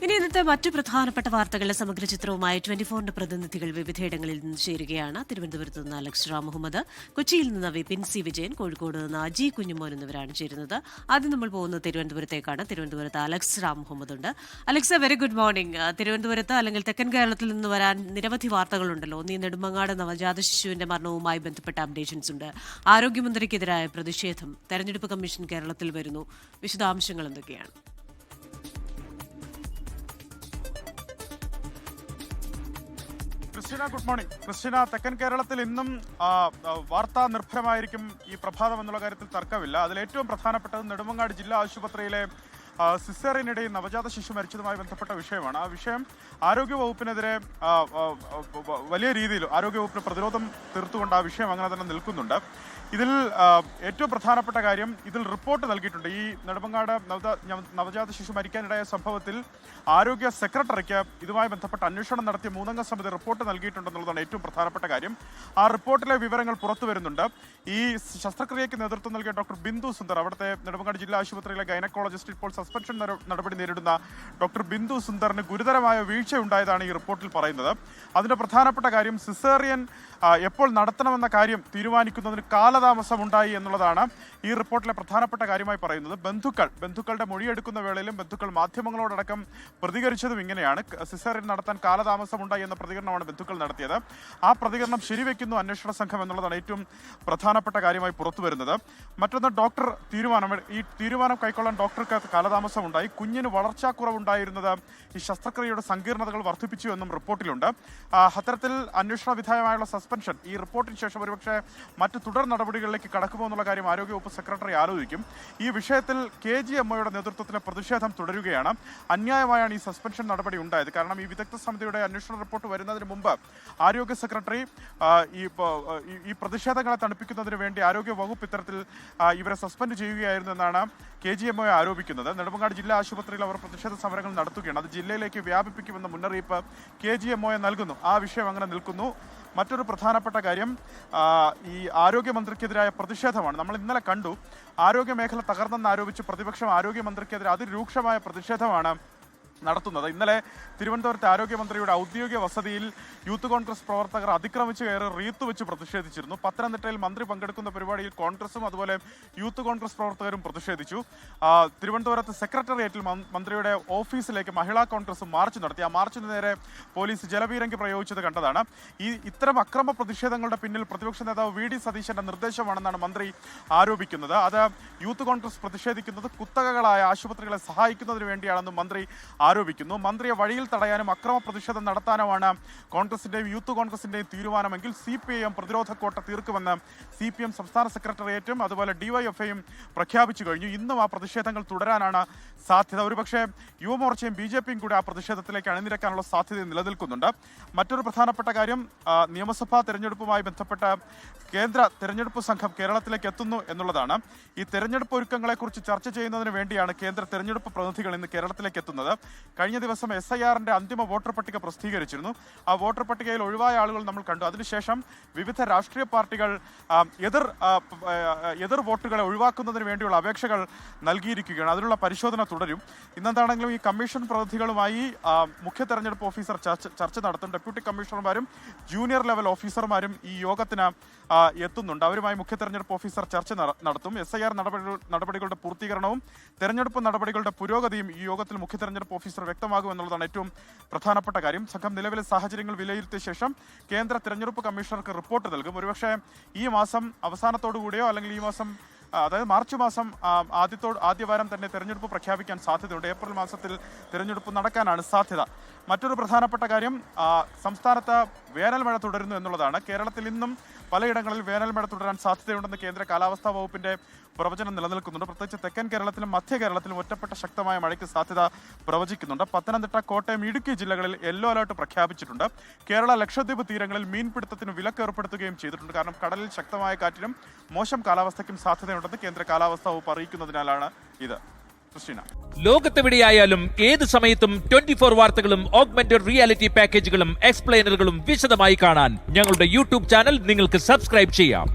ഇനി ഇന്നത്തെ മറ്റു പ്രധാനപ്പെട്ട വാർത്തകളുടെ സമഗ്ര ചിത്രവുമായി 24ന്റെ പ്രതിനിധികൾ വിവിധയിടങ്ങളിൽ നിന്ന് ചേരുകയാണ്. തിരുവനന്തപുരത്ത് നിന്ന് അലക്സ് റാം മുഹമ്മദ്, കൊച്ചിയിൽ നിന്ന് വിപിൻ സി വിജയൻ, കോഴിക്കോട് നിന്ന് അജി കുഞ്ഞുമോൻ എന്നിവരാണ് ചേരുന്നത്. ആദ്യം നമ്മൾ പോകുന്നത് തിരുവനന്തപുരത്തേക്കാണ്. തിരുവനന്തപുരത്ത് അലക്സ് റാം മുഹമ്മദ് ഉണ്ട്. Alex, very good morning. തിരുവനന്തപുരത്ത് അല്ലെങ്കിൽ തെക്കൻ കേരളത്തിൽ നിന്ന് വരാൻ നിരവധി വാർത്തകളുണ്ടല്ലോ. ഒന്ന്, ഈ നെടുമങ്ങാട് നവജാത ശിശുവിന്റെ മരണവുമായി ബന്ധപ്പെട്ട അപ്ഡേഷൻസ് ഉണ്ട്. ആരോഗ്യമന്ത്രിക്കെതിരായ പ്രതിഷേധം, തെരഞ്ഞെടുപ്പ് കമ്മീഷൻ കേരളത്തിൽ വരുന്നു. വിശദാംശങ്ങൾ എന്തൊക്കെയാണ്? Christina, good morning. ക്രിസ്റ്റീന, തെക്കൻ കേരളത്തിൽ ഇന്നും വാർത്താ നിർഭരമായിരിക്കും ഈ പ്രഭാതം എന്നുള്ള കാര്യത്തിൽ തർക്കമില്ല. അതിൽ ഏറ്റവും പ്രധാനപ്പെട്ടത് നെടുമങ്ങാട് ജില്ലാ ആശുപത്രിയിലെ സിസേറിയനിടയിൽ നവജാത ശിശു മരിച്ചതുമായി ബന്ധപ്പെട്ട വിഷയമാണ്. ആ വിഷയം ആരോഗ്യവകുപ്പിനെതിരെ വലിയ രീതിയിൽ ആരോഗ്യവകുപ്പിന് പ്രതിരോധം തീർത്തുകൊണ്ട് ആ വിഷയം അങ്ങനെ തന്നെ നിൽക്കുന്നുണ്ട്. ഇതിൽ ഏറ്റവും പ്രധാനപ്പെട്ട കാര്യം, ഇതിൽ റിപ്പോർട്ട് നൽകിയിട്ടുണ്ട്. ഈ നെടുമങ്ങാട് നവജാത ശിശു മരിക്കാനിടയ സംഭവത്തിൽ ആരോഗ്യ സെക്രട്ടറിക്ക് ഇതുമായി ബന്ധപ്പെട്ട അന്വേഷണം നടത്തിയ 3-അംഗ സമിതി റിപ്പോർട്ട് നൽകിയിട്ടുണ്ടെന്നുള്ളതാണ് ഏറ്റവും പ്രധാനപ്പെട്ട കാര്യം. ആ റിപ്പോർട്ടിലെ വിവരങ്ങൾ പുറത്തു വരുന്നുണ്ട്. ഈ ശസ്ത്രക്രിയയ്ക്ക് നേതൃത്വം നൽകിയ ഡോക്ടർ ബിന്ദു സുന്ദർ, അവിടുത്തെ നെടുമങ്ങാട് ജില്ലാ ആശുപത്രിയിലെ ഗൈനക്കോളജിസ്റ്റ്, ഇപ്പോൾ സസ്പെൻഷൻ നടപടി നേരിടുന്ന ഡോക്ടർ ബിന്ദു സുന്ദറിന് ഗുരുതരമായ വീഴ്ചയുണ്ടായതാണ് ഈ റിപ്പോർട്ടിൽ പറയുന്നത്. അതിന്റെ പ്രധാനപ്പെട്ട കാര്യം, സിസേറിയൻ എപ്പോൾ നടത്തണമെന്ന കാര്യം തീരുമാനിക്കുന്നതിന് കാലതാമസം ഉണ്ടായി എന്നുള്ളതാണ് ഈ റിപ്പോർട്ടിലെ പ്രധാനപ്പെട്ട കാര്യമായി പറയുന്നത്. ബന്ധുക്കളുടെ മൊഴിയെടുക്കുന്ന വേളയിലും ബന്ധുക്കൾ മാധ്യമങ്ങളോടടക്കം പ്രതികരിച്ചതും ഇങ്ങനെയാണ്. സിസേറിയൻ നടത്താൻ കാലതാമസം ഉണ്ടായി എന്ന പ്രതികരണമാണ് ബന്ധുക്കൾ നടത്തിയത്. ആ പ്രതികരണം ശരിവെക്കുന്നു അന്വേഷണ സംഘം എന്നുള്ളതാണ് ഏറ്റവും പ്രധാനപ്പെട്ട കാര്യമായി പുറത്തു വരുന്നത്. മറ്റൊന്ന്, ഈ തീരുമാനം കൈക്കൊള്ളാൻ ഡോക്ടർക്ക് കാലതാമസം ഉണ്ടായി. കുഞ്ഞിന് വളർച്ചാക്കുറവുണ്ടായിരുന്നത് ഈ ശസ്ത്രക്രിയയുടെ സങ്കീർണതകൾ വർദ്ധിപ്പിച്ചു എന്നും റിപ്പോർട്ടിലുണ്ട്. അത്തരത്തിൽ അന്വേഷണ വിധേയമായുള്ള സസ്പെൻഷൻ ഈ റിപ്പോർട്ടിന് ശേഷം ഒരുപക്ഷെ മറ്റ് തുടർ നടപടികളിലേക്ക് കടക്കുമോ എന്നുള്ള കാര്യം ആരോഗ്യവകുപ്പ് സെക്രട്ടറി ആലോചിക്കും. ഈ വിഷയത്തിൽ KGMOയുടെ നേതൃത്വത്തിലെ പ്രതിഷേധം തുടരുകയാണ്. അന്യായമായാണ് ഈ സസ്പെൻഷൻ നടപടി ഉണ്ടായത്. കാരണം ഈ വിദഗ്ധ സമിതിയുടെ അന്വേഷണ റിപ്പോർട്ട് വരുന്നതിന് മുമ്പ് ആരോഗ്യ സെക്രട്ടറി ഈ പ്രതിഷേധങ്ങളെ തണുപ്പിക്കുന്നതിന് വേണ്ടി ആരോഗ്യവകുപ്പ് ഇത്തരത്തിൽ ഇവരെ സസ്പെൻഡ് ചെയ്യുകയായിരുന്നു എന്നാണ് KGMO ആരോപിക്കുന്നത്. നെടുമങ്ങാട് ജില്ലാ ആശുപത്രിയിൽ അവർ പ്രതിഷേധ സമരങ്ങൾ നടത്തുകയാണ്. അത് ജില്ലയിലേക്ക് വ്യാപിപ്പിക്കുമെന്ന മുന്നറിയിപ്പ് KGMO നൽകുന്നു. ആ വിഷയം അങ്ങനെ നിൽക്കുന്നു. മറ്റൊരു പ്രധാനപ്പെട്ട കാര്യം, ഈ ആരോഗ്യമന്ത്രിക്കെതിരായ പ്രതിഷേധമാണ്. നമ്മൾ ഇന്നലെ കണ്ടു, ആരോഗ്യ മേഖല തകർന്നെന്ന് ആരോപിച്ച് പ്രതിപക്ഷം ആരോഗ്യമന്ത്രിക്കെതിരെ അതിരൂക്ഷമായ പ്രതിഷേധമാണ് നടത്തുന്നത്. ഇന്നലെ തിരുവനന്തപുരത്തെ ആരോഗ്യമന്ത്രിയുടെ ഔദ്യോഗിക വസതിയിൽ യൂത്ത് കോൺഗ്രസ് പ്രവർത്തകർ അതിക്രമിച്ച് കയറി റീത്ത് വെച്ച് പ്രതിഷേധിച്ചിരുന്നു. പത്തനംതിട്ടയിൽ മന്ത്രി പങ്കെടുക്കുന്ന പരിപാടിയിൽ കോൺഗ്രസും അതുപോലെ യൂത്ത് കോൺഗ്രസ് പ്രവർത്തകരും പ്രതിഷേധിച്ചു. തിരുവനന്തപുരത്ത് സെക്രട്ടേറിയറ്റിൽ മന്ത്രിയുടെ ഓഫീസിലേക്ക് മഹിളാ കോൺഗ്രസ് മാർച്ച് നടത്തി. ആ മാർച്ചിന് നേരെ പോലീസ് ജലപീരങ്കി പ്രയോഗിച്ചത് കണ്ടതാണ്. ഇത്തരം അക്രമ പ്രതിഷേധങ്ങളുടെ പിന്നിൽ പ്രതിപക്ഷ നേതാവ് VD സതീശന്റെ നിർദ്ദേശമാണെന്നാണ് മന്ത്രി ആരോപിക്കുന്നത്. അത് യൂത്ത് കോൺഗ്രസ് പ്രതിഷേധിക്കുന്നത് കുത്തകകളായ ആശുപത്രികളെ സഹായിക്കുന്നതിന് വേണ്ടിയാണെന്നും മന്ത്രി ആരോപിക്കുന്നു. മന്ത്രിയെ വഴിയിൽ തടയാനും അക്രമ പ്രതിഷേധം നടത്താനുമാണ് കോൺഗ്രസിന്റെയും യൂത്ത് കോൺഗ്രസിന്റെയും തീരുമാനമെങ്കിൽ CPIM പ്രതിരോധ കോട്ട തീർക്കുമെന്ന് CPM സംസ്ഥാന സെക്രട്ടേറിയറ്റും അതുപോലെ DYFIയും പ്രഖ്യാപിച്ചു കഴിഞ്ഞു. ഇന്നും ആ പ്രതിഷേധങ്ങൾ തുടരാനാണ് സാധ്യത. ഒരുപക്ഷെ യുവമോർച്ചയും BJPയും കൂടി ആ പ്രതിഷേധത്തിലേക്ക് അണിനിരക്കാനുള്ള സാധ്യത നിലനിൽക്കുന്നുണ്ട്. മറ്റൊരു പ്രധാനപ്പെട്ട കാര്യം, നിയമസഭാ തെരഞ്ഞെടുപ്പുമായി ബന്ധപ്പെട്ട കേന്ദ്ര തെരഞ്ഞെടുപ്പ് സംഘം കേരളത്തിലേക്ക് എത്തുന്നു എന്നുള്ളതാണ്. ഈ തെരഞ്ഞെടുപ്പ് ഒരുക്കങ്ങളെക്കുറിച്ച് ചർച്ച ചെയ്യുന്നതിന് വേണ്ടിയാണ് കേന്ദ്ര തെരഞ്ഞെടുപ്പ് പ്രതിനിധികൾ ഇന്ന് കേരളത്തിലേക്ക് എത്തുന്നത്. കഴിഞ്ഞ ദിവസം SIRന്റെ അന്തിമ വോട്ടർ പട്ടിക പ്രസിദ്ധീകരിച്ചിരുന്നു. ആ വോട്ടർ പട്ടികയിൽ ഒഴിവായ ആളുകൾ നമ്മൾ കണ്ടു. അതിനുശേഷം വിവിധ രാഷ്ട്രീയ പാർട്ടികൾ എതിർ വോട്ടുകളെ ഒഴിവാക്കുന്നതിന് വേണ്ടിയുള്ള അപേക്ഷകൾ നൽകിയിരിക്കുകയാണ്. അതിനുള്ള പരിശോധന തുടരും. ഇന്നെന്താണെങ്കിലും ഈ കമ്മീഷൻ പ്രതിനിധികളുമായി മുഖ്യ തെരഞ്ഞെടുപ്പ് ഓഫീസർ ചർച്ച നടത്തും. ഡെപ്യൂട്ടി കമ്മീഷണർമാരും ജൂനിയർ ലെവൽ ഓഫീസർമാരും ഈ യോഗത്തിന് എത്തുന്നുണ്ട്. അവരുമായി മുഖ്യ തെരഞ്ഞെടുപ്പ് ഓഫീസർ ചർച്ച നടത്തും. SIR നടപടികളുടെ പൂർത്തീകരണവും തെരഞ്ഞെടുപ്പ് നടപടികളുടെ പുരോഗതിയും ഈ യോഗത്തിൽ മുഖ്യ തെരഞ്ഞെടുപ്പ് ഓഫീസർ വ്യക്തമാകുമെന്നുള്ളതാണ് ഏറ്റവും പ്രധാനപ്പെട്ട കാര്യം. സംഘം നിലവിലെ സാഹചര്യങ്ങൾ വിലയിരുത്തിയ ശേഷം കേന്ദ്ര തെരഞ്ഞെടുപ്പ് കമ്മീഷണർക്ക് റിപ്പോർട്ട് നൽകും. ഒരുപക്ഷെ ഈ മാസം അവസാനത്തോടു കൂടിയോ അല്ലെങ്കിൽ ഈ മാസം, അതായത് മാർച്ച് മാസം ആദ്യവാരം തന്നെ തെരഞ്ഞെടുപ്പ് പ്രഖ്യാപിക്കാൻ സാധ്യതയുണ്ട്. ഏപ്രിൽ മാസത്തിൽ തെരഞ്ഞെടുപ്പ് നടക്കാനാണ് സാധ്യത. മറ്റൊരു പ്രധാനപ്പെട്ട കാര്യം, സംസ്ഥാനത്ത് വേനൽമഴ തുടരുന്നു എന്നുള്ളതാണ്. കേരളത്തിൽ ഇന്നും പലയിടങ്ങളിൽ വേനൽമഴ തുടരാൻ സാധ്യതയുണ്ടെന്ന് കേന്ദ്ര കാലാവസ്ഥാ വകുപ്പിന്റെ പ്രവചനം നിലനിൽക്കുന്നുണ്ട്. പ്രത്യേകിച്ച് തെക്കൻ കേരളത്തിലും മധ്യ കേരളത്തിലും ഒറ്റപ്പെട്ട ശക്തമായ മഴയ്ക്ക് സാധ്യത പ്രവചിക്കുന്നുണ്ട്. പത്തനംതിട്ട, കോട്ടയം, ഇടുക്കി ജില്ലകളിൽ യെല്ലോ അലർട്ട് പ്രഖ്യാപിച്ചിട്ടുണ്ട്. കേരള, ലക്ഷദ്വീപ് തീരങ്ങളിൽ മീൻപിടുത്തത്തിന് വിലക്ക് ഏർപ്പെടുത്തുകയും ചെയ്തിട്ടുണ്ട്. കാരണം കടലിൽ ശക്തമായ കാറ്റിനും മോശം കാലാവസ്ഥയ്ക്കും സാധ്യതയുണ്ടെന്ന് കേന്ദ്ര കാലാവസ്ഥാ വകുപ്പ് അറിയിക്കുന്നതിനാലാണ് ഇത്. ലോകത്തെവിടെയായാലും ഏത് സമയത്തും 24 വാർത്തകളും ഓഗ്മെന്റഡ് റിയാലിറ്റി പാക്കേജുകളും എക്സ്പ്ലെയിനറുകളും വിശദമായി കാണാൻ ഞങ്ങളുടെ YouTube ചാനൽ നിങ്ങൾക്ക് സബ്സ്ക്രൈബ് ചെയ്യാം.